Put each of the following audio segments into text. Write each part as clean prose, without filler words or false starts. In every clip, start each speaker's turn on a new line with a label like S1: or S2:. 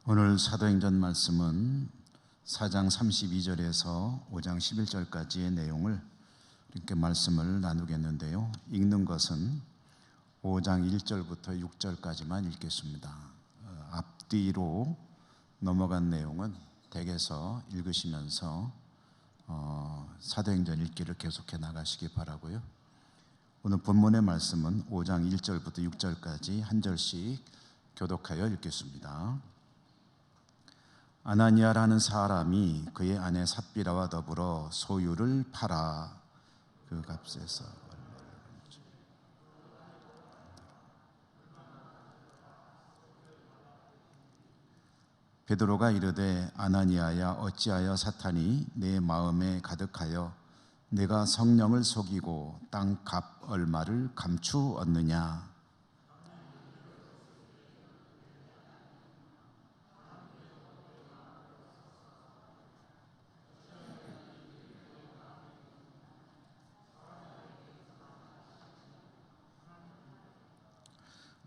S1: 오늘 사도행전 말씀은 4장 32절에서 5장 11절까지의 내용을 이렇게 말씀을 나누겠는데요. 읽는 것은 5장 1절부터 6절까지만 읽겠습니다. 앞뒤로 넘어간 내용은 댁에서 읽으시면서 사도행전 읽기를 계속해 나가시기 바라고요. 오늘 본문의 말씀은 5장 1절부터 6절까지 한 절씩 교독하여 읽겠습니다. 아나니아라는 사람이 그의 아내 삽비라와 더불어 소유를 팔아 그 값에서 베드로가 이르되 아나니아야 어찌하여 사탄이 내 마음에 가득하여 내가 성령을 속이고 땅 값 얼마를 감추었느냐.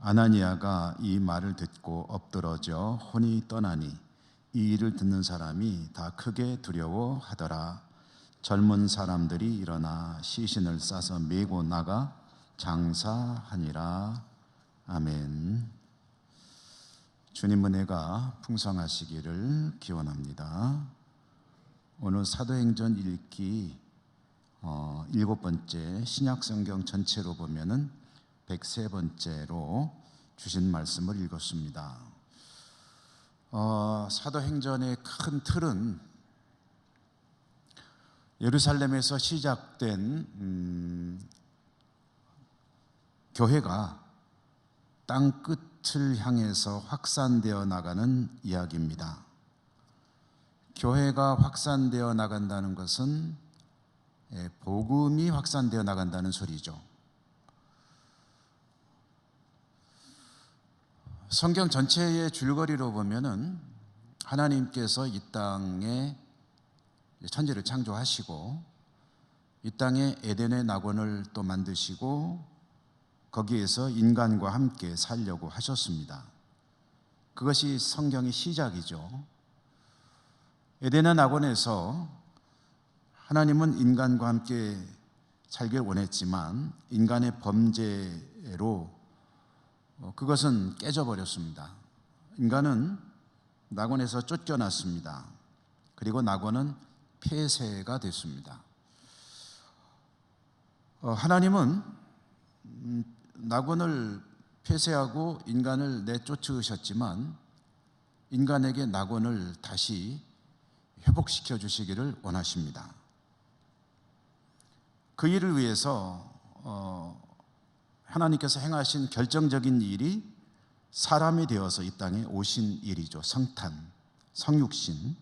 S1: 아나니아가 이 말을 듣고 엎드러져 혼이 떠나니 이 일을 듣는 사람이 다 크게 두려워하더라. 젊은 사람들이 일어나 시신을 싸서 메고 나가 장사하니라. 아멘. 주님 은혜가 풍성하시기를 기원합니다. 오늘 사도행전 읽기 7번째 신약성경 전체로 보면은 103번째로 주신 말씀을 읽었습니다. 사도행전의 큰 틀은 예루살렘에서 시작된 교회가 땅 끝을 향해서 확산되어 나가는 이야기입니다. 교회가 확산되어 나간다는 것은 복음이 확산되어 나간다는 소리죠. 성경 전체의 줄거리로 보면은 하나님께서 이 땅에 천지를 창조하시고 이 땅에 에덴의 낙원을 또 만드시고 거기에서 인간과 함께 살려고 하셨습니다. 그것이 성경의 시작이죠. 에덴의 낙원에서 하나님은 인간과 함께 살길 원했지만 인간의 범죄로 그것은 깨져버렸습니다. 인간은 낙원에서 쫓겨났습니다. 그리고 낙원은 폐쇄가 됐습니다. 하나님은 낙원을 폐쇄하고 인간을 내쫓으셨지만 인간에게 낙원을 다시 회복시켜 주시기를 원하십니다. 그 일을 위해서 하나님께서 행하신 결정적인 일이 사람이 되어서 이 땅에 오신 일이죠. 성탄, 성육신.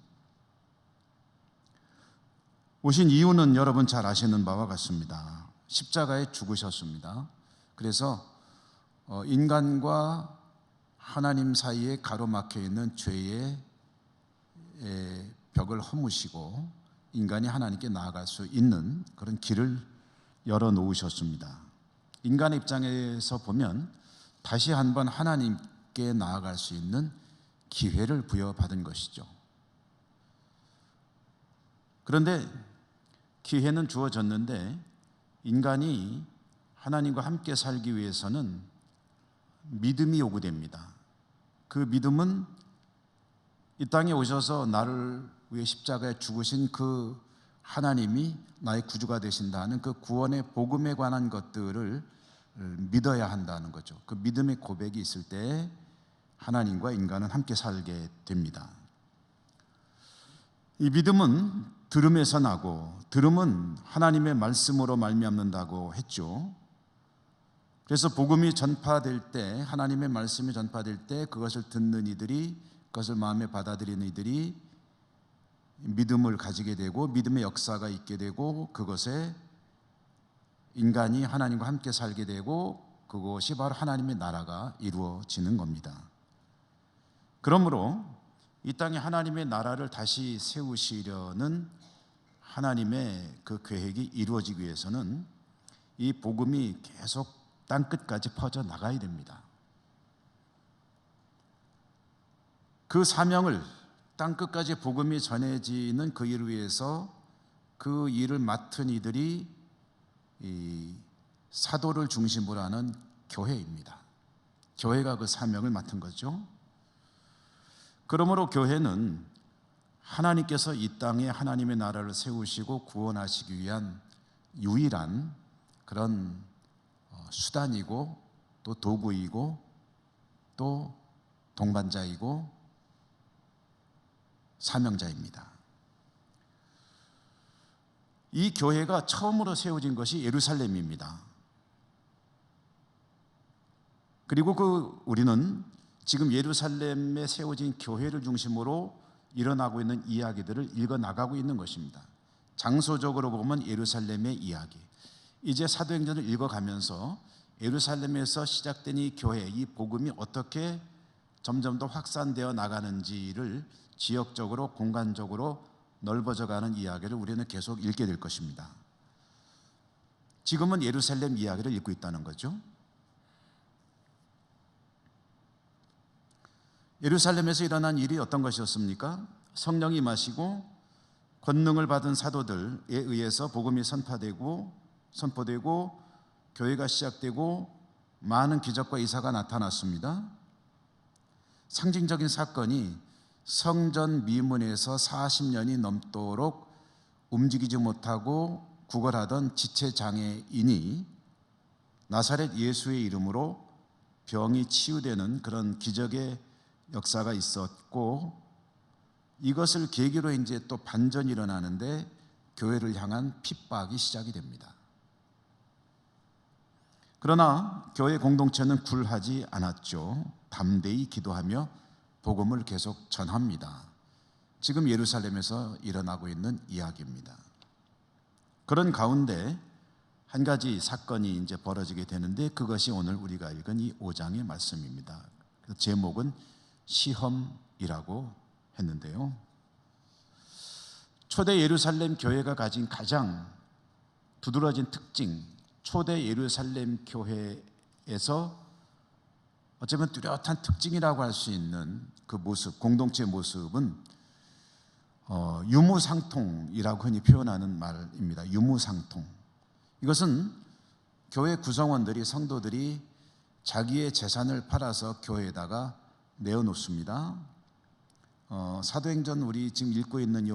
S1: 오신 이유는 여러분 잘 아시는 바와 같습니다. 십자가에 죽으셨습니다. 그래서 인간과 하나님 사이에 가로막혀 있는 죄의 벽을 허무시고 인간이 하나님께 나아갈 수 있는 그런 길을 열어놓으셨습니다. 인간의 입장에서 보면 다시 한번 하나님께 나아갈 수 있는 기회를 부여받은 것이죠. 그런데 기회는 주어졌는데 인간이 하나님과 함께 살기 위해서는 믿음이 요구됩니다. 그 믿음은 이 땅에 오셔서 나를 위해 십자가에 죽으신 그 하나님이 나의 구주가 되신다는 그 구원의 복음에 관한 것들을 믿어야 한다는 거죠. 그 믿음의 고백이 있을 때 하나님과 인간은 함께 살게 됩니다. 이 믿음은 들음에서 나고 들음은 하나님의 말씀으로 말미암는다고 했죠. 그래서 복음이 전파될 때, 하나님의 말씀이 전파될 때 그것을 듣는 이들이, 그것을 마음에 받아들이는 이들이 믿음을 가지게 되고 믿음의 역사가 있게 되고 그것에 인간이 하나님과 함께 살게 되고 그것이 바로 하나님의 나라가 이루어지는 겁니다. 그러므로 이 땅에 하나님의 나라를 다시 세우시려는 하나님의 그 계획이 이루어지기 위해서는 이 복음이 계속 땅끝까지 퍼져 나가야 됩니다. 그 사명을 땅끝까지 복음이 전해지는 그 일을 위해서 그 일을 맡은 이들이 이 사도를 중심으로 하는 교회입니다. 교회가 그 사명을 맡은 거죠. 그러므로 교회는 하나님께서 이 땅에 하나님의 나라를 세우시고 구원하시기 위한 유일한 그런 수단이고 또 도구이고 또 동반자이고 사명자입니다. 이 교회가 처음으로 세워진 것이 예루살렘입니다. 그리고 우리는 지금 예루살렘에 세워진 교회를 중심으로 일어나고 있는 이야기들을 읽어 나가고 있는 것입니다. 장소적으로 보면 예루살렘의 이야기. 이제 사도행전을 읽어가면서 예루살렘에서 시작된 이 교회, 이 복음이 어떻게 점점 더 확산되어 나가는지를 지역적으로 공간적으로 넓어져가는 이야기를 우리는 계속 읽게 될 것입니다. 지금은 예루살렘 이야기를 읽고 있다는 거죠. 예루살렘에서 일어난 일이 어떤 것이었습니까? 성령이 임하시고 권능을 받은 사도들에 의해서 복음이 선포되고 교회가 시작되고 많은 기적과 이사가 나타났습니다. 상징적인 사건이 성전 미문에서 40년이 넘도록 움직이지 못하고 구걸하던 지체장애인이 나사렛 예수의 이름으로 병이 치유되는 그런 기적의 역사가 있었고, 이것을 계기로 이제 또 반전이 일어나는데 교회를 향한 핍박이 시작이 됩니다. 그러나 교회 공동체는 굴하지 않았죠. 담대히 기도하며 복음을 계속 전합니다. 지금 예루살렘에서 일어나고 있는 이야기입니다. 그런 가운데 한 가지 사건이 이제 벌어지게 되는데 그것이 오늘 우리가 읽은 이 5장의 말씀입니다. 제목은 시험이라고 했는데요. 초대 예루살렘 교회가 가진 가장 두드러진 특징, 초대 예루살렘 교회에서 어쩌면 뚜렷한 특징이라고 할 수 있는 그 모습, 공동체 모습은 유무상통이라고 흔히 표현하는 말입니다. 유무상통. 이것은 교회 구성원들이, 성도들이 자기의 재산을 팔아서 교회에다가 내어놓습니다. 사도행전 우리 지금 읽고 있는 이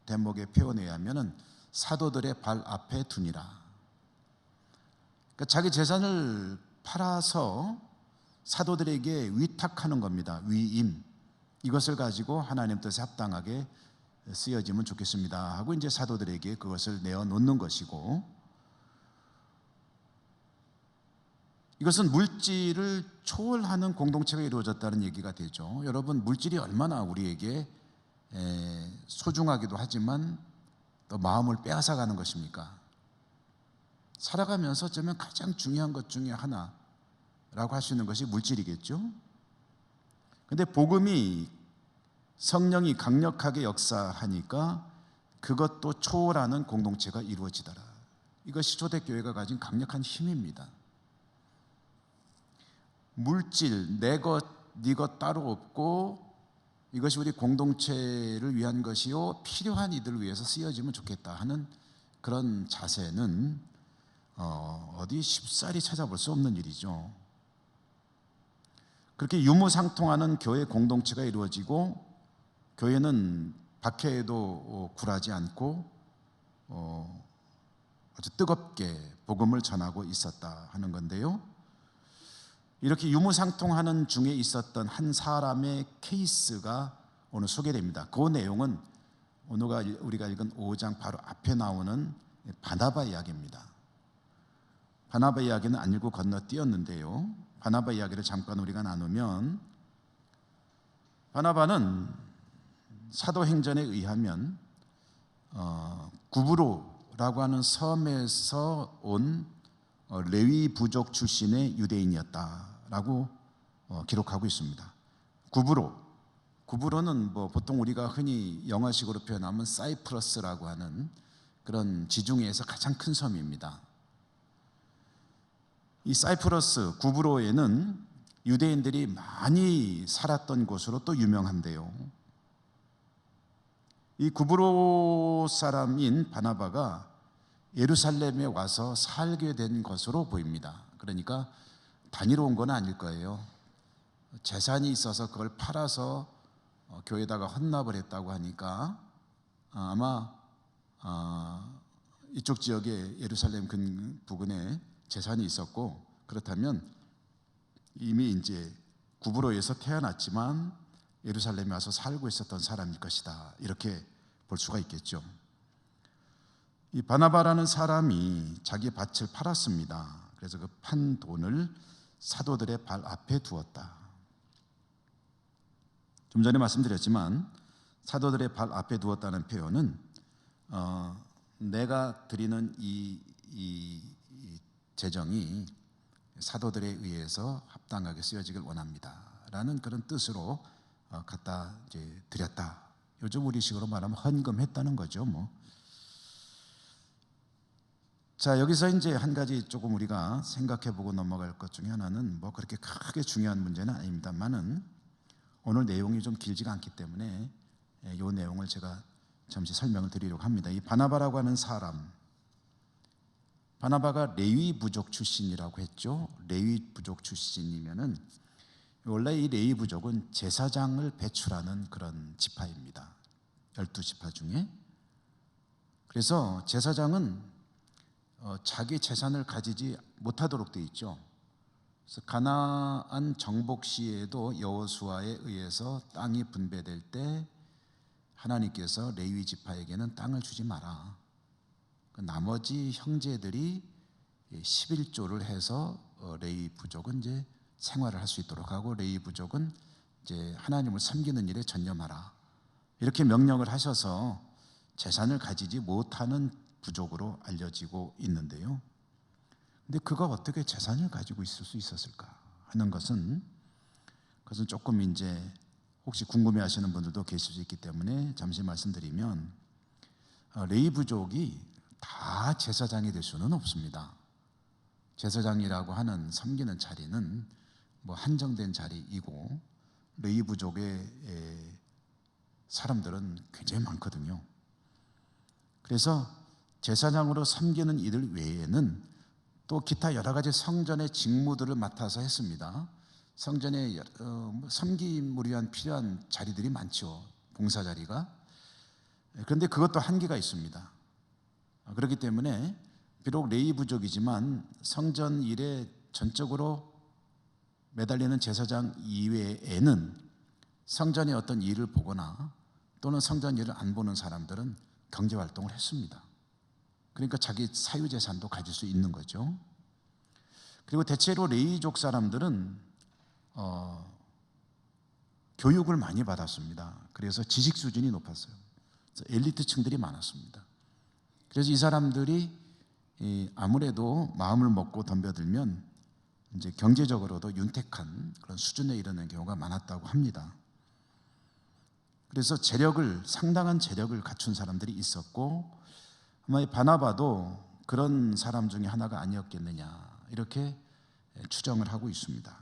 S1: 대목의 표현에 의하면 사도들의 발 앞에 두니라. 그러니까 자기 재산을 팔아서 사도들에게 위탁하는 겁니다. 위임. 이것을 가지고 하나님 뜻에 합당하게 쓰여지면 좋겠습니다 하고 이제 사도들에게 그것을 내어놓는 것이고, 이것은 물질을 초월하는 공동체가 이루어졌다는 얘기가 되죠. 여러분, 물질이 얼마나 우리에게 소중하기도 하지만 또 마음을 빼앗아가는 것입니까? 살아가면서 어쩌면 가장 중요한 것 중에 하나라고 할 수 있는 것이 물질이겠죠. 그런데 복음이, 성령이 강력하게 역사하니까 그것도 초월하는 공동체가 이루어지더라. 이것이 초대교회가 가진 강력한 힘입니다. 물질, 내 것, 네 것 따로 없고 이것이 우리 공동체를 위한 것이요 필요한 이들을 위해서 쓰여지면 좋겠다 하는 그런 자세는 어디 쉽사리 찾아볼 수 없는 일이죠. 그렇게 유무상통하는 교회 공동체가 이루어지고 교회는 박해에도 굴하지 않고 아주 뜨겁게 복음을 전하고 있었다 하는 건데요. 이렇게 유무상통하는 중에 있었던 한 사람의 케이스가 오늘 소개됩니다. 그 내용은 오늘 우리가 읽은 5장 바로 앞에 나오는 바나바 이야기입니다. 바나바 이야기는 안 읽고 건너뛰었는데요. 바나바 이야기를 잠깐 우리가 나누면, 바나바는 사도행전에 의하면 구브로라고 하는 섬에서 온 레위 부족 출신의 유대인이었다라고 기록하고 있습니다. 구브로는 보통 우리가 흔히 영어식으로 표현하면 사이프러스라고 하는 그런 지중해에서 가장 큰 섬입니다. 이 사이프러스 구브로에는 유대인들이 많이 살았던 곳으로 또 유명한데요. 이 구브로 사람인 바나바가 예루살렘에 와서 살게 된 것으로 보입니다. 그러니까 다니러 온 건 아닐 거예요. 재산이 있어서 그걸 팔아서 교회에다가 헌납을 했다고 하니까 아마 이쪽 지역에 예루살렘 부근에 재산이 있었고, 그렇다면 이미 이제 구브로에서 태어났지만 예루살렘에 와서 살고 있었던 사람일 것이다, 이렇게 볼 수가 있겠죠. 이 바나바라는 사람이 자기 밭을 팔았습니다. 그래서 그 판 돈을 사도들의 발 앞에 두었다. 좀 전에 말씀드렸지만 사도들의 발 앞에 두었다는 표현은 내가 드리는 이 재정이 사도들에 의해서 합당하게 쓰여지길 원합니다 라는 그런 뜻으로 갖다 이제 드렸다. 요즘 우리식으로 말하면 헌금했다는 거죠. 자, 여기서 이제 한 가지 조금 우리가 생각해보고 넘어갈 것 중에 하나는 그렇게 크게 중요한 문제는 아닙니다만은 오늘 내용이 좀 길지가 않기 때문에 이 내용을 제가 잠시 설명을 드리려고 합니다. 이 바나바라고 하는 사람, 바나바가 레위 부족 출신이라고 했죠. 레위 부족 출신이면은 원래 이 레위 부족은 제사장을 배출하는 그런 지파입니다. 12지파 중에. 그래서 제사장은 자기 재산을 가지지 못하도록 되어 있죠. 그래서 가나안 정복 시에도 여호수아에 의해서 땅이 분배될 때 하나님께서 레위 지파에게는 땅을 주지 마라. 나머지 형제들이 11조를 해서 레위 부족은 이제 생활을 할 수 있도록 하고, 레위 부족은 이제 하나님을 섬기는 일에 전념하라, 이렇게 명령을 하셔서 재산을 가지지 못하는 부족으로 알려지고 있는데요. 근데 그가 어떻게 재산을 가지고 있을 수 있었을까 하는 그것은 조금 이제 혹시 궁금해하시는 분들도 계실 수 있기 때문에 잠시 말씀드리면, 레위 부족이 다 제사장이 될 수는 없습니다. 제사장이라고 하는 섬기는 자리는 한정된 자리이고, 레위 부족의 사람들은 굉장히 많거든요. 그래서 제사장으로 섬기는 이들 외에는 또 기타 여러 가지 성전의 직무들을 맡아서 했습니다. 성전에 섬김을 위한 필요한 자리들이 많죠, 봉사 자리가. 그런데 그것도 한계가 있습니다. 그렇기 때문에 비록 레위 부족이지만 성전 일에 전적으로 매달리는 제사장 이외에는 성전의 어떤 일을 보거나 또는 성전 일을 안 보는 사람들은 경제활동을 했습니다. 그러니까 자기 사유재산도 가질 수 있는 거죠. 그리고 대체로 레위족 사람들은 교육을 많이 받았습니다. 그래서 지식 수준이 높았어요. 엘리트층들이 많았습니다. 그래서 이 사람들이 아무래도 마음을 먹고 덤벼들면 이제 경제적으로도 윤택한 그런 수준에 이르는 경우가 많았다고 합니다. 그래서 상당한 재력을 갖춘 사람들이 있었고, 아마 바나바도 그런 사람 중에 하나가 아니었겠느냐, 이렇게 추정을 하고 있습니다.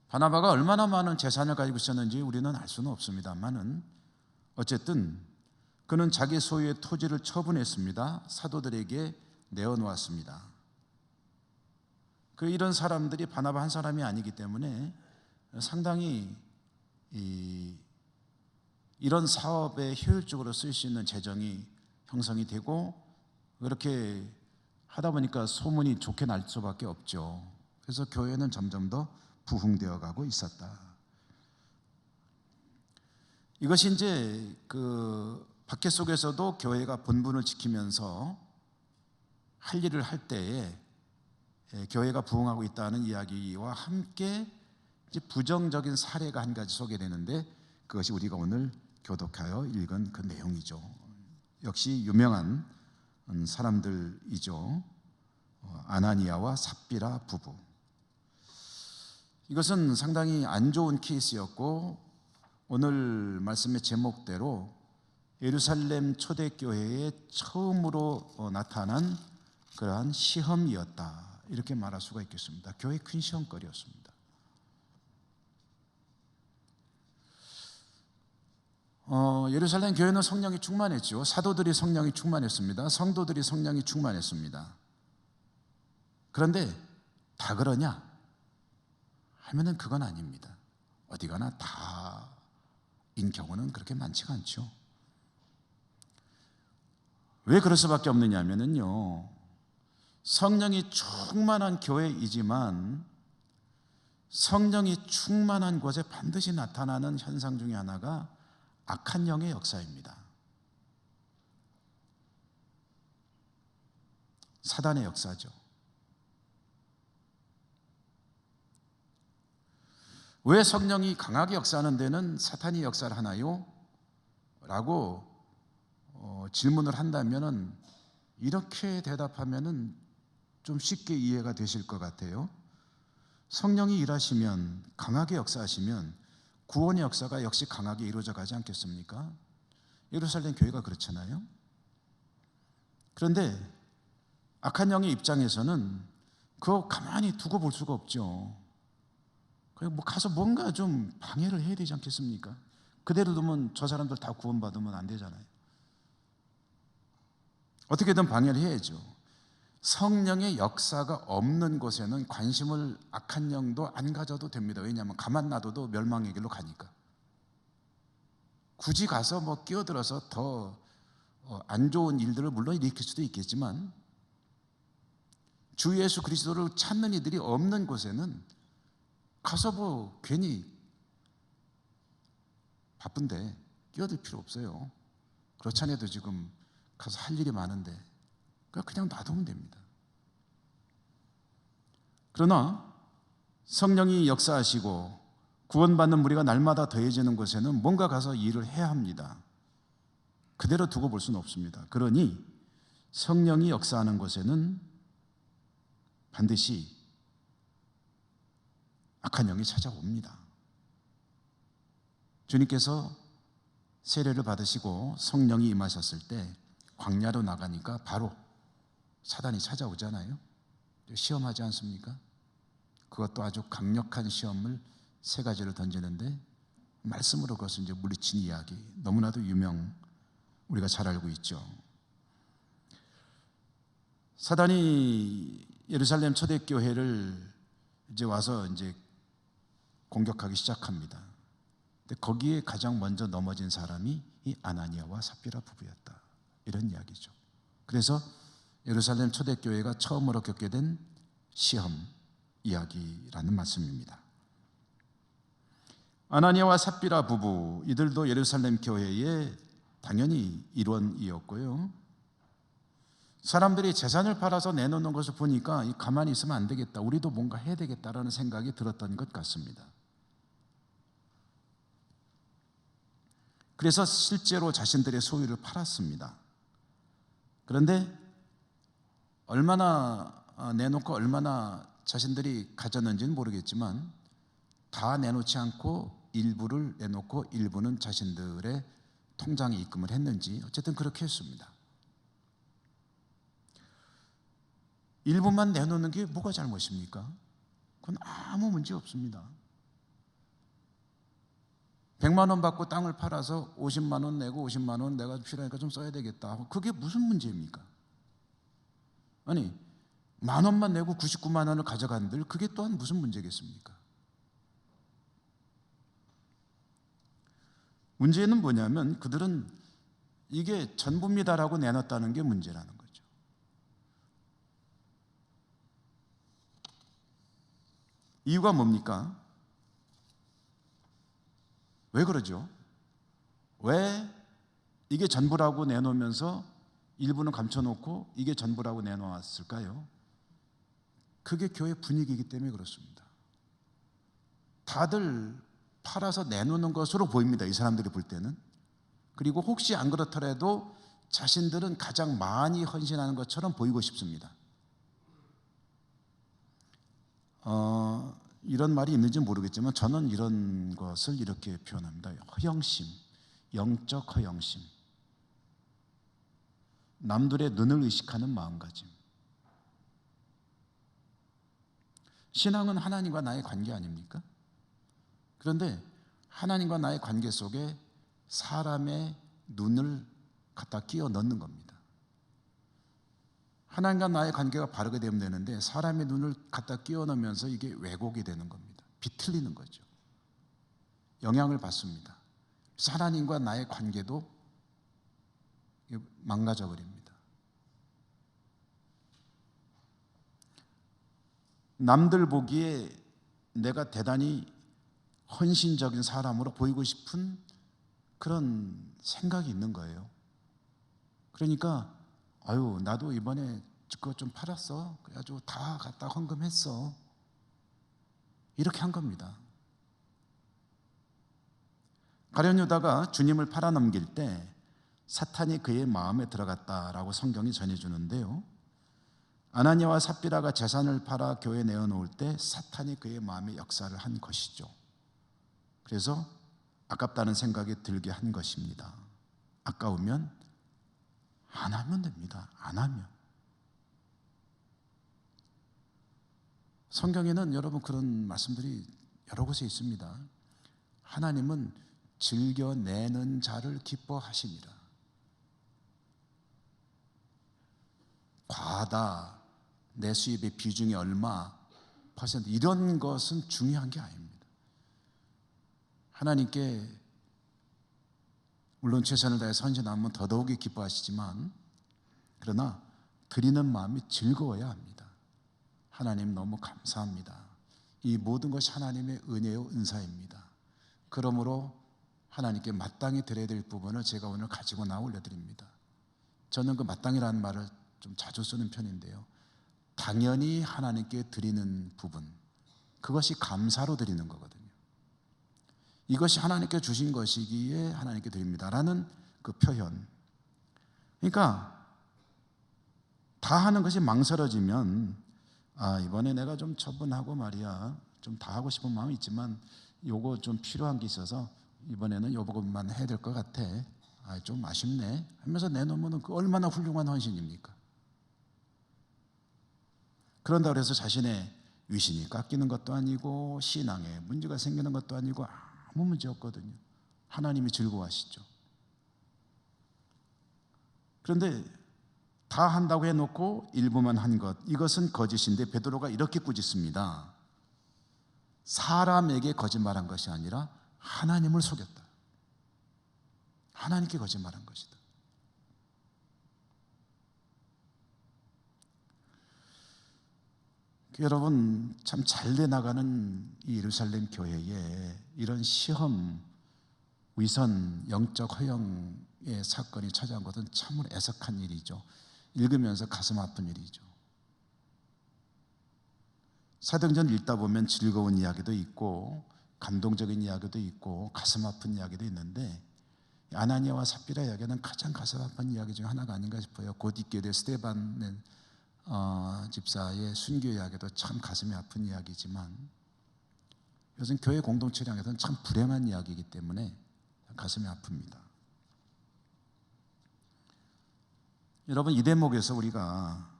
S1: 바나바가 얼마나 많은 재산을 가지고 있었는지 우리는 알 수는 없습니다만은 어쨌든 그는 자기 소유의 토지를 처분했습니다. 사도들에게 내어놓았습니다. 이런 사람들이 바나바 한 사람이 아니기 때문에 상당히 이런 사업에 효율적으로 쓸 수 있는 재정이 형성이 되고, 그렇게 하다 보니까 소문이 좋게 날 수밖에 없죠. 그래서 교회는 점점 더 부흥되어 가고 있었다. 이것이 이제 박해 속에서도 교회가 본분을 지키면서 할 일을 할 때에 교회가 부흥하고 있다는 이야기와 함께 이제 부정적인 사례가 한 가지 소개되는데, 그것이 우리가 오늘 교독하여 읽은 그 내용이죠. 역시 유명한 사람들이죠. 아나니아와 삽비라 부부. 이것은 상당히 안 좋은 케이스였고, 오늘 말씀의 제목대로 예루살렘 초대교회에 처음으로 나타난 그러한 시험이었다, 이렇게 말할 수가 있겠습니다. 교회 큰 시험거리였습니다. 예루살렘 교회는 성령이 충만했죠. 사도들이 성령이 충만했습니다. 성도들이 성령이 충만했습니다. 그런데 다 그러냐 하면은 그건 아닙니다. 어디 가나 다인 경우는 그렇게 많지가 않죠. 왜 그럴 수밖에 없느냐 하면은요, 성령이 충만한 교회이지만 성령이 충만한 곳에 반드시 나타나는 현상 중에 하나가 악한 영의 역사입니다. 사단의 역사죠. 왜 성령이 강하게 역사하는 데는 사탄이 역사를 하나요? 라고 질문을 한다면 이렇게 대답하면 좀 쉽게 이해가 되실 것 같아요. 성령이 일하시면, 강하게 역사하시면 구원의 역사가 역시 강하게 이루어져 가지 않겠습니까? 예루살렘 교회가 그렇잖아요. 그런데 악한 영의 입장에서는 그거 가만히 두고 볼 수가 없죠. 가서 뭔가 좀 방해를 해야 되지 않겠습니까? 그대로 두면 저 사람들 다 구원받으면 안 되잖아요. 어떻게든 방해를 해야죠. 성령의 역사가 없는 곳에는 관심을 악한 영도 안 가져도 됩니다. 왜냐하면 가만 놔둬도 멸망의 길로 가니까. 굳이 가서 끼어들어서 더 안 좋은 일들을 물론 일으킬 수도 있겠지만 주 예수 그리스도를 찾는 이들이 없는 곳에는 가서 괜히 바쁜데 끼어들 필요 없어요. 그렇지 않아도 지금 가서 할 일이 많은데 그냥 놔두면 됩니다. 그러나 성령이 역사하시고 구원받는 무리가 날마다 더해지는 곳에는 뭔가 가서 일을 해야 합니다. 그대로 두고 볼 수는 없습니다. 그러니 성령이 역사하는 곳에는 반드시 악한 영이 찾아옵니다. 주님께서 세례를 받으시고 성령이 임하셨을 때 광야로 나가니까 바로 사단이 찾아오잖아요. 시험하지 않습니까? 그것도 아주 강력한 시험을 3가지를 던지는데 말씀으로 그것을 이제 물리친 이야기, 너무나도 우리가 잘 알고 있죠. 사단이 예루살렘 초대교회를 이제 와서 이제 공격하기 시작합니다. 근데 거기에 가장 먼저 넘어진 사람이 이 아나니아와 삽비라 부부였다. 이런 이야기죠. 그래서 예루살렘 초대교회가 처음으로 겪게 된 시험 이야기라는 말씀입니다. 아나니아와 삽비라 부부, 이들도 예루살렘 교회의 당연히 일원이었고요. 사람들이 재산을 팔아서 내놓는 것을 보니까 가만히 있으면 안 되겠다, 우리도 뭔가 해야 되겠다라는 생각이 들었던 것 같습니다. 그래서 실제로 자신들의 소유를 팔았습니다. 그런데 얼마나 내놓고 얼마나 자신들이 가졌는지는 모르겠지만 다 내놓지 않고 일부를 내놓고 일부는 자신들의 통장에 입금을 했는지 어쨌든 그렇게 했습니다. 일부만 내놓는 게 뭐가 잘못입니까? 그건 아무 문제 없습니다. 100만 원 받고 땅을 팔아서 50만 원 내고 50만 원 내가 필요하니까 좀 써야 되겠다. 그게 무슨 문제입니까? 아니, 10,000원만 내고 99만 원을 가져간들, 그게 또한 무슨 문제겠습니까? 문제는 뭐냐면 그들은 이게 전부입니다라고 내놨다는 게 문제라는 거죠. 이유가 뭡니까? 왜 그러죠? 왜 이게 전부라고 내놓으면서 일부는 감춰놓고 이게 전부라고 내놓았을까요? 그게 교회 분위기이기 때문에 그렇습니다. 다들 팔아서 내놓는 것으로 보입니다, 이 사람들이 볼 때는. 그리고 혹시 안 그렇더라도 자신들은 가장 많이 헌신하는 것처럼 보이고 싶습니다. 이런 말이 있는지 모르겠지만 저는 이런 것을 이렇게 표현합니다. 허영심, 영적 허영심, 남들의 눈을 의식하는 마음가짐. 신앙은 하나님과 나의 관계 아닙니까? 그런데 하나님과 나의 관계 속에 사람의 눈을 갖다 끼워 넣는 겁니다. 하나님과 나의 관계가 바르게 되면 되는데 사람의 눈을 갖다 끼워 넣으면서 이게 왜곡이 되는 겁니다. 비틀리는 거죠. 영향을 받습니다. 그래서 하나님과 나의 관계도 망가져 버립니다. 남들 보기에 내가 대단히 헌신적인 사람으로 보이고 싶은 그런 생각이 있는 거예요. 그러니까 아유 나도 이번에 그거 좀 팔았어. 그래가지고 다 갖다 헌금했어. 이렇게 한 겁니다. 가룟 유다가 주님을 팔아넘길 때 사탄이 그의 마음에 들어갔다라고 성경이 전해주는데요, 아나니아와 삽비라가 재산을 팔아 교회에 내어놓을 때 사탄이 그의 마음에 역사를 한 것이죠. 그래서 아깝다는 생각이 들게 한 것입니다. 아까우면 안 하면 됩니다. 안 하면. 성경에는 여러분 그런 말씀들이 여러 곳에 있습니다. 하나님은 즐겨내는 자를 기뻐하시니라. 과다, 내 수입의 비중이 얼마 퍼센트 이런 것은 중요한 게 아닙니다. 하나님께 물론 최선을 다해 헌신하면 더더욱이 기뻐하시지만 그러나 드리는 마음이 즐거워야 합니다. 하나님 너무 감사합니다. 이 모든 것이 하나님의 은혜요 은사입니다. 그러므로 하나님께 마땅히 드려야 될 부분을 제가 오늘 가지고 나와 올려드립니다. 저는 그 마땅히라는 말을 좀 자주 쓰는 편인데요, 당연히 하나님께 드리는 부분, 그것이 감사로 드리는 거거든요. 이것이 하나님께 주신 것이기에 하나님께 드립니다라는 그 표현. 그러니까 다 하는 것이 망설여지면 이번에 내가 좀 처분하고 말이야 좀 다 하고 싶은 마음이 있지만 요거 좀 필요한 게 있어서 이번에는 요것만 해야 될 것 같아. 좀 아쉽네 하면서 내놓으면 그 얼마나 훌륭한 헌신입니까? 그런다고 해서 자신의 위신이 깎이는 것도 아니고 신앙에 문제가 생기는 것도 아니고 아무 문제 없거든요. 하나님이 즐거워하시죠. 그런데 다 한다고 해놓고 일부만 한 것, 이것은 거짓인데 베드로가 이렇게 꾸짖습니다. 사람에게 거짓말한 것이 아니라 하나님을 속였다. 하나님께 거짓말한 것이다. 여러분 참 잘돼 나가는 이 예루살렘 교회에 이런 시험, 위선, 영적 허영의 사건이 찾아온 것은 참으로 애석한 일이죠. 읽으면서 가슴 아픈 일이죠. 사도행전 읽다 보면 즐거운 이야기도 있고 감동적인 이야기도 있고 가슴 아픈 이야기도 있는데 아나니아와 삽비라 이야기는 가장 가슴 아픈 이야기 중 하나가 아닌가 싶어요. 곧 있게 될 스데반 집사의 순교 이야기도 참 가슴이 아픈 이야기지만 요즘 교회 공동체를 향해서는 참 불행한 이야기이기 때문에 가슴이 아픕니다. 여러분 이 대목에서 우리가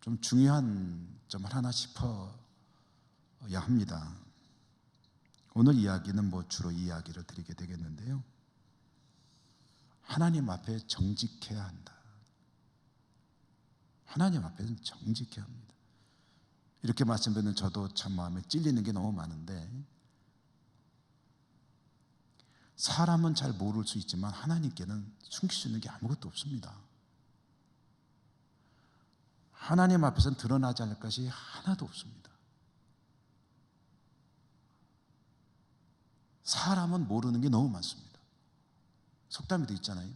S1: 좀 중요한 점을 하나 짚어야 합니다. 오늘 이야기는 주로 이 이야기를 드리게 되겠는데요, 하나님 앞에 정직해야 한다. 하나님 앞에는 정직해야 합니다. 이렇게 말씀드리는 저도 참 마음에 찔리는 게 너무 많은데, 사람은 잘 모를 수 있지만 하나님께는 숨길 수 있는 게 아무것도 없습니다. 하나님 앞에서는 드러나지 않을 것이 하나도 없습니다. 사람은 모르는 게 너무 많습니다. 속담에도 있잖아요.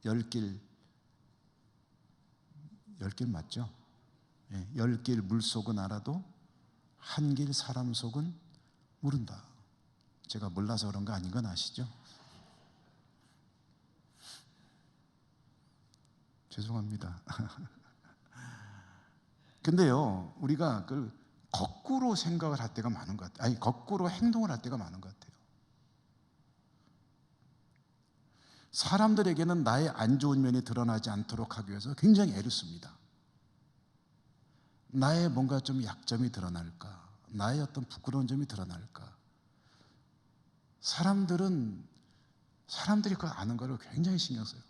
S1: 10길 맞죠? 10길 물속은 알아도 한 길 사람 속은 모른다. 제가 몰라서 그런 거 아닌 건 아시죠? 죄송합니다. 근데요, 우리가 그걸 거꾸로 생각을 할 때가 많은 것 같아요. 거꾸로 행동을 할 때가 많은 것 같아요. 사람들에게는 나의 안 좋은 면이 드러나지 않도록 하기 위해서 굉장히 애를 씁니다. 나의 뭔가 좀 약점이 드러날까? 나의 어떤 부끄러운 점이 드러날까? 사람들이 그걸 아는 거를 굉장히 신경 써요.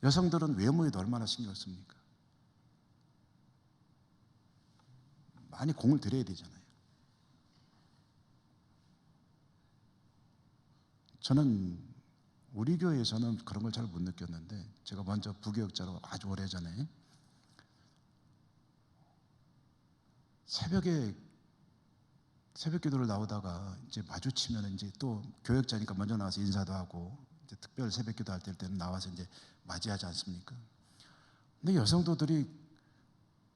S1: 여성들은 외모에도 얼마나 신경을 씁니까? 많이 공을 들여야 되잖아요. 저는 우리 교회에서는 그런 걸 잘 못 느꼈는데, 제가 먼저 부교역자로 아주 오래전에 새벽 기도를 나오다가 이제 마주치면 이제 또 교역자니까 먼저 나와서 인사도 하고, 이제 특별 새벽 기도 할 때는 나와서 이제 맞이하지 않습니까? 근데 여성도들이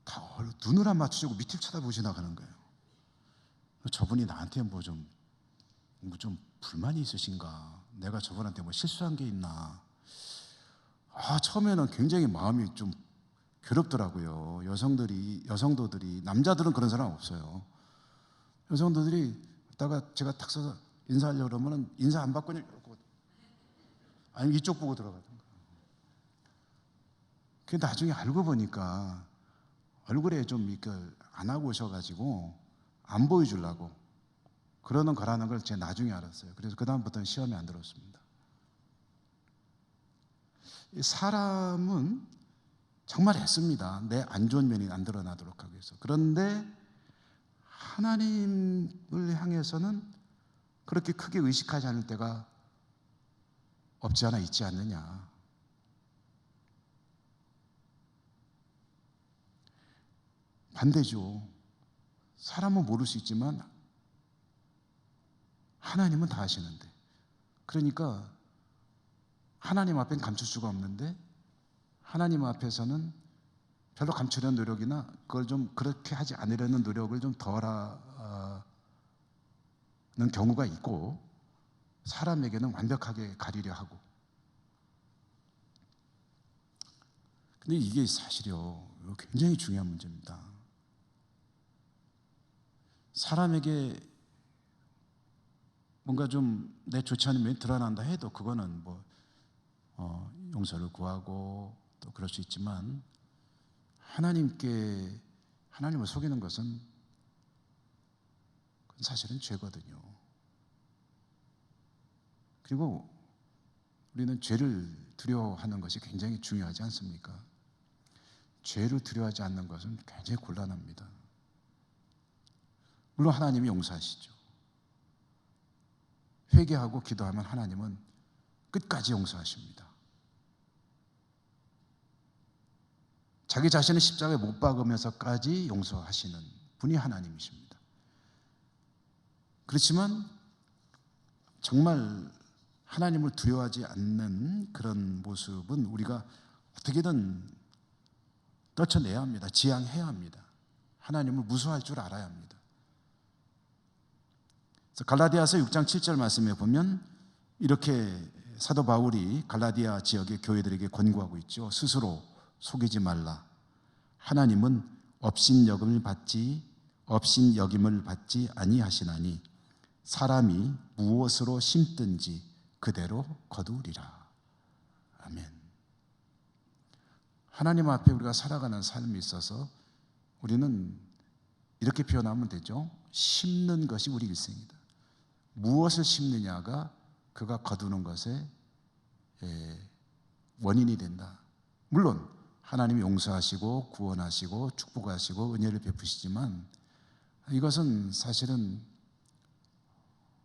S1: 다 눈을 안 맞추고 밑을 쳐다보시 나가는 거예요. 저분이 나한테 뭐 좀 불만이 있으신가? 내가 저분한테 뭐 실수한 게 있나? 처음에는 굉장히 마음이 좀 괴롭더라고요. 여성도들이, 남자들은 그런 사람 없어요. 여성도들이 있다가 제가 탁 서서 인사하려고 그러면 인사 안 받고 그냥 이러고, 아니면 이쪽 보고 들어가던가. 그 나중에 알고 보니까 얼굴에 좀 이렇게 안 하고 오셔가지고 안 보여주려고 그러는 거라는 걸 제가 나중에 알았어요. 그래서 그다음부터는 시험에 안 들었습니다. 사람은 정말 애씁니다. 내 안 좋은 면이 안 드러나도록 하기 위해서. 그런데 하나님을 향해서는 그렇게 크게 의식하지 않을 때가 없지 않아 있지 않느냐. 반대죠. 사람은 모를 수 있지만 하나님은 다 아시는데, 그러니까 하나님 앞엔 감출 수가 없는데 하나님 앞에서는 별로 감추려는 노력이나 그걸 좀 그렇게 하지 않으려는 노력을 좀 덜하는 경우가 있고, 사람에게는 완벽하게 가리려 하고. 근데 이게 사실이요, 굉장히 중요한 문제입니다. 사람에게 뭔가 좀 내 좋지 않은 면이 드러난다 해도 그거는 뭐 용서를 구하고 또 그럴 수 있지만, 하나님을 속이는 것은 사실은 죄거든요. 그리고 우리는 죄를 두려워하는 것이 굉장히 중요하지 않습니까? 죄를 두려워하지 않는 것은 굉장히 곤란합니다. 물론 하나님이 용서하시죠. 회개하고 기도하면 하나님은 끝까지 용서하십니다. 자기 자신을 십자가에 못 박으면서까지 용서하시는 분이 하나님이십니다. 그렇지만 정말 하나님을 두려워하지 않는 그런 모습은 우리가 어떻게든 떨쳐내야 합니다. 지향해야 합니다. 하나님을 무서워할 줄 알아야 합니다. 갈라디아서 6장 7절 말씀에 보면 이렇게 사도 바울이 갈라디아 지역의 교회들에게 권고하고 있죠. 스스로 속이지 말라. 하나님은 업신여김을 받지 아니하시나니 사람이 무엇으로 심든지 그대로 거두리라. 아멘. 하나님 앞에 우리가 살아가는 삶이 있어서 우리는 이렇게 표현하면 되죠. 심는 것이 우리 일생이다. 무엇을 심느냐가 그가 거두는 것의 원인이 된다. 물론 하나님이 용서하시고 구원하시고 축복하시고 은혜를 베푸시지만, 이것은 사실은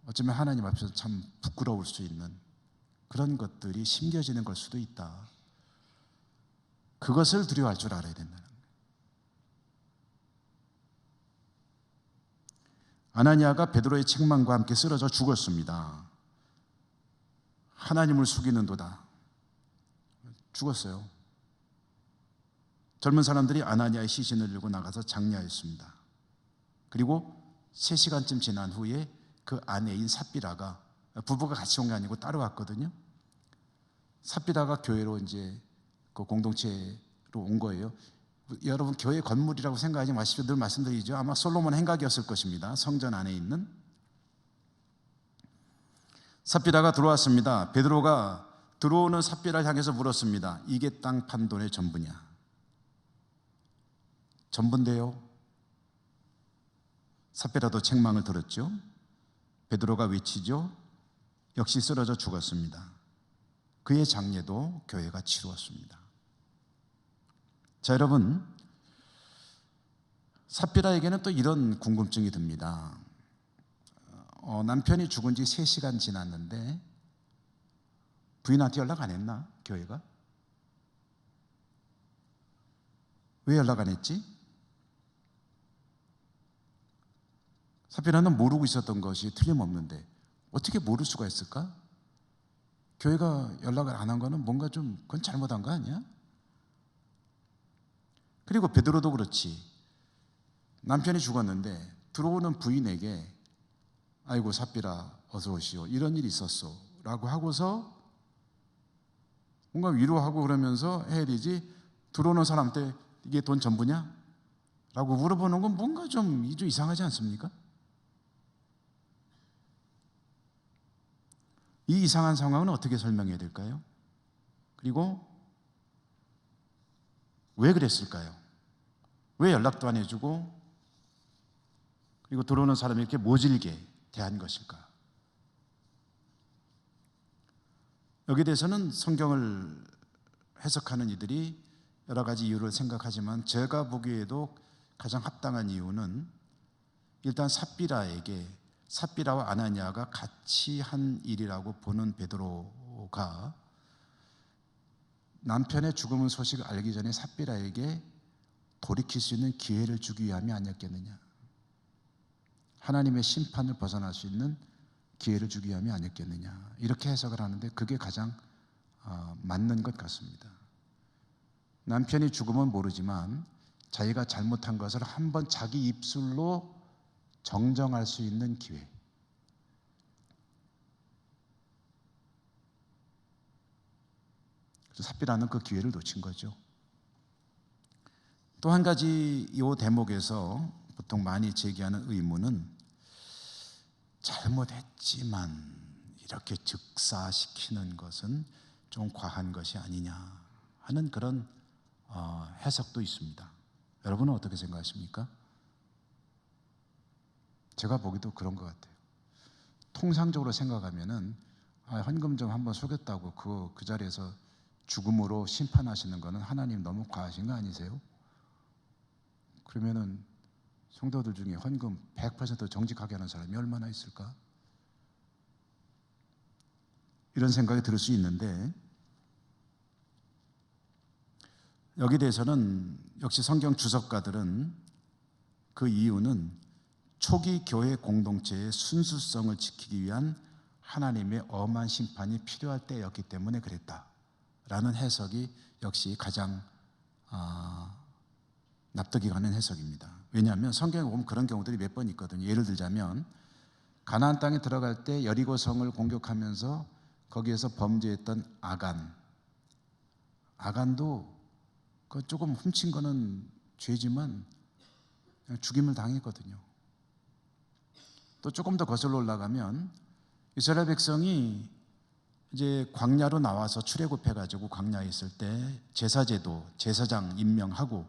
S1: 어쩌면 하나님 앞에서 참 부끄러울 수 있는 그런 것들이 심겨지는 걸 수도 있다. 그것을 두려워할 줄 알아야 된다는 거예요. 아나니아가 베드로의 책망과 함께 쓰러져 죽었습니다. 하나님을 속이는도다. 죽었어요. 젊은 사람들이 아나니아의 시신을 들고 나가서 장례하였습니다. 그리고 3시간쯤 지난 후에 그 아내인 삽비라가, 부부가 같이 온 게 아니고 따로 왔거든요. 삽비라가 교회로 이제 그 공동체로 온 거예요. 여러분, 교회 건물이라고 생각하지 마십시오. 늘 말씀드리죠. 아마 솔로몬 행각이었을 것입니다. 성전 안에 있는. 삽비라가 들어왔습니다. 베드로가 들어오는 삽비라를 향해서 물었습니다. 이게 땅 판 돈의 전부냐? 전부인데요. 삽비라도 책망을 들었죠. 베드로가 외치죠. 역시 쓰러져 죽었습니다. 그의 장례도 교회가 치루었습니다. 자, 여러분, 삽비라에게는 또 이런 궁금증이 듭니다. 남편이 죽은 지 3시간 지났는데 부인한테 연락 안 했나? 교회가? 왜 연락 안 했지? 삽비라는 모르고 있었던 것이 틀림없는데 어떻게 모를 수가 있을까? 교회가 연락을 안 한 거는 뭔가 좀 그건 잘못한 거 아니야? 그리고 베드로도 그렇지. 남편이 죽었는데 들어오는 부인에게 아이고 삽비라 어서 오시오, 이런 일이 있었어 라고 하고서 뭔가 위로하고 그러면서 해야 되지, 들어오는 사람한테 이게 돈 전부냐? 라고 물어보는 건 뭔가 좀 이상하지 않습니까? 이 이상한 상황은 어떻게 설명해야 될까요? 그리고 왜 그랬을까요? 왜 연락도 안 해주고 그리고 들어오는 사람이 이렇게 모질게 대한 것일까? 여기에 대해서는 성경을 해석하는 이들이 여러 가지 이유를 생각하지만 제가 보기에도 가장 합당한 이유는 일단 삽비라와 아나니아가 같이 한 일이라고 보는 베드로가 남편의 죽음 소식을 알기 전에 삽비라에게 돌이킬 수 있는 기회를 주기 위함이 아니었겠느냐, 하나님의 심판을 벗어날 수 있는 기회를 주기 위함이 아니었겠느냐, 이렇게 해석을 하는데 그게 가장 맞는 것 같습니다. 남편이 죽으면 모르지만 자기가 잘못한 것을 한번 자기 입술로 정정할 수 있는 기회. 그래서 삽비라는 그 기회를 놓친 거죠. 또 한 가지 이 대목에서 보통 많이 제기하는 의문은 잘못했지만 이렇게 즉사시키는 것은 좀 과한 것이 아니냐 하는 그런 해석도 있습니다. 여러분은 어떻게 생각하십니까? 제가 보기도 그런 것 같아요. 통상적으로 생각하면은 헌금 좀 한번 속였다고 그 자리에서 죽음으로 심판하시는 거는 하나님 너무 과하신 거 아니세요? 그러면은 성도들 중에 헌금 100% 정직하게 하는 사람이 얼마나 있을까? 이런 생각이 들 수 있는데 여기에 대해서는 역시 성경 주석가들은 그 이유는 초기 교회 공동체의 순수성을 지키기 위한 하나님의 엄한 심판이 필요할 때였기 때문에 그랬다라는 해석이 역시 가장 납득이 가는 해석입니다. 왜냐하면 성경에 보면 그런 경우들이 몇 번 있거든요. 예를 들자면 가나안 땅에 들어갈 때 여리고 성을 공격하면서 거기에서 범죄했던 아간도 그 조금 훔친 거는 죄지만 죽임을 당했거든요. 또 조금 더 거슬러 올라가면 이스라엘 백성이 이제 광야로 나와서 출애굽해가지고 광야에 있을 때 제사제도, 제사장 임명하고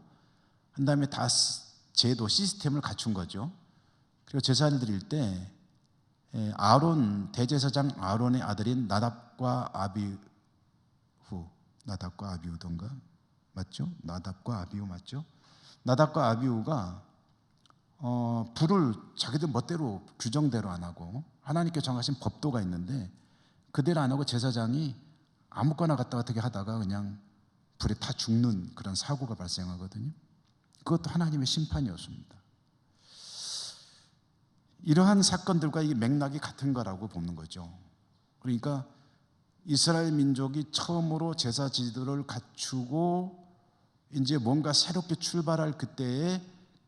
S1: 한 다음에 다 제도 시스템을 갖춘 거죠. 그리고 제사를 드릴 때 대제사장 아론의 아들인 나답과 아비후던가 맞죠? 나답과 아비후 맞죠? 나답과 아비후가 불을 자기들 멋대로 규정대로 안 하고 하나님께 정하신 법도가 있는데 그대로 안 하고 제사장이 아무거나 갖다 어떻게 하다가 그냥 불에 타 죽는 그런 사고가 발생하거든요. 그것도 하나님의 심판이었습니다. 이러한 사건들과 이 맥락이 같은 거라고 보는 거죠. 그러니까 이스라엘 민족이 처음으로 제사 지도를 갖추고 이제 뭔가 새롭게 출발할 그때에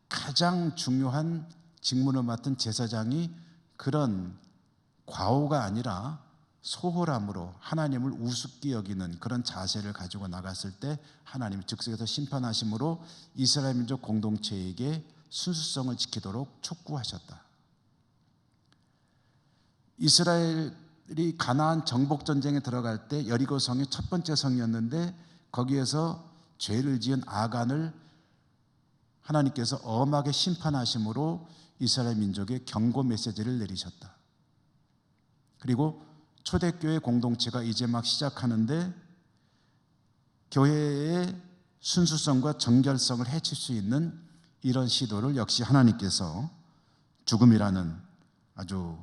S1: 가장 중요한 직무를 맡은 제사장이 그런 과오가 아니라 소홀함으로 하나님을 우습게 여기는 그런 자세를 가지고 나갔을 때 하나님이 즉석에서 심판하심으로 이스라엘 민족 공동체에게 순수성을 지키도록 촉구하셨다. 이스라엘 이스라엘이 가나안 정복 전쟁에 들어갈 때 여리고 성이 첫 번째 성이었는데 거기에서 죄를 지은 아간을 하나님께서 엄하게 심판하심으로 이스라엘 민족에 경고 메시지를 내리셨다. 그리고 초대교회 공동체가 이제 막 시작하는데 교회의 순수성과 정결성을 해칠 수 있는 이런 시도를 역시 하나님께서 죽음이라는 아주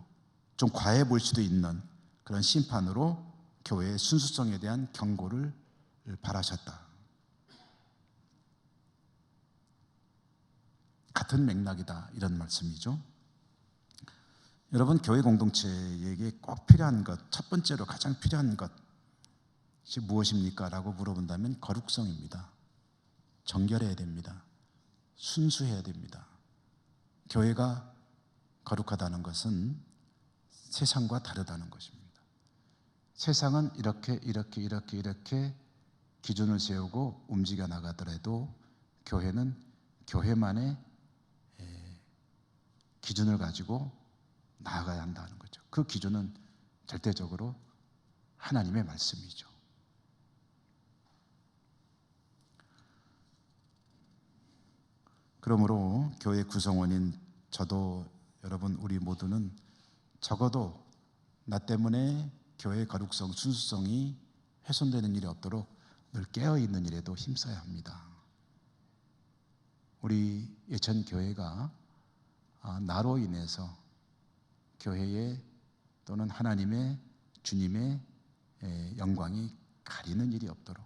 S1: 좀 과해 보일 수도 있는 그런 심판으로 교회의 순수성에 대한 경고를 바라셨다. 같은 맥락이다, 이런 말씀이죠. 여러분, 교회 공동체에게 꼭 필요한 것, 첫 번째로 가장 필요한 것이 무엇입니까? 라고 물어본다면 거룩성입니다. 정결해야 됩니다. 순수해야 됩니다. 교회가 거룩하다는 것은 세상과 다르다는 것입니다. 세상은 이렇게 기준을 세우고 움직여 나가더라도 교회는 교회만의 기준을 가지고 나아가야 한다는 거죠. 그 기준은 절대적으로 하나님의 말씀이죠. 그러므로 교회 구성원인 저도 여러분 우리 모두는 적어도 나 때문에 교회의 거룩성, 순수성이 훼손되는 일이 없도록 늘 깨어있는 일에도 힘써야 합니다. 우리 예천 교회가 나로 인해서 교회의 또는 하나님의 주님의 영광이 가리는 일이 없도록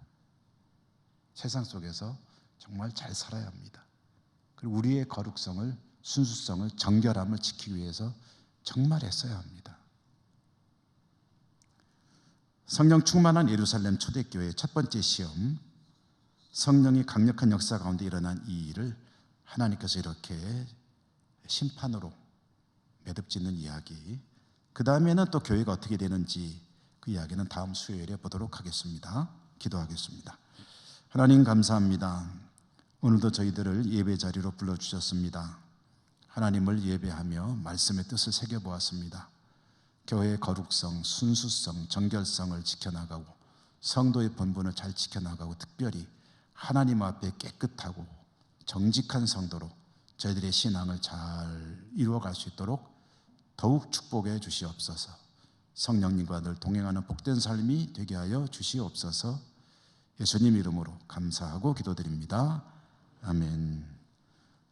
S1: 세상 속에서 정말 잘 살아야 합니다. 그리고 우리의 거룩성을, 순수성을, 정결함을 지키기 위해서 정말 애써야 합니다. 성령 충만한 예루살렘 초대교회의 첫 번째 시험, 성령이 강력한 역사 가운데 일어난 이 일을 하나님께서 이렇게 심판으로 매듭짓는 이야기, 그 다음에는 또 교회가 어떻게 되는지 그 이야기는 다음 수요일에 보도록 하겠습니다. 기도하겠습니다. 하나님 감사합니다. 오늘도 저희들을 예배 자리로 불러주셨습니다. 하나님을 예배하며 말씀의 뜻을 새겨보았습니다. 교회의 거룩성, 순수성, 정결성을 지켜나가고 성도의 본분을 잘 지켜나가고 특별히 하나님 앞에 깨끗하고 정직한 성도로 저희들의 신앙을 잘 이루어갈 수 있도록 더욱 축복해 주시옵소서. 성령님과 늘 동행하는 복된 삶이 되게 하여 주시옵소서. 예수님 이름으로 감사하고 기도드립니다. 아멘.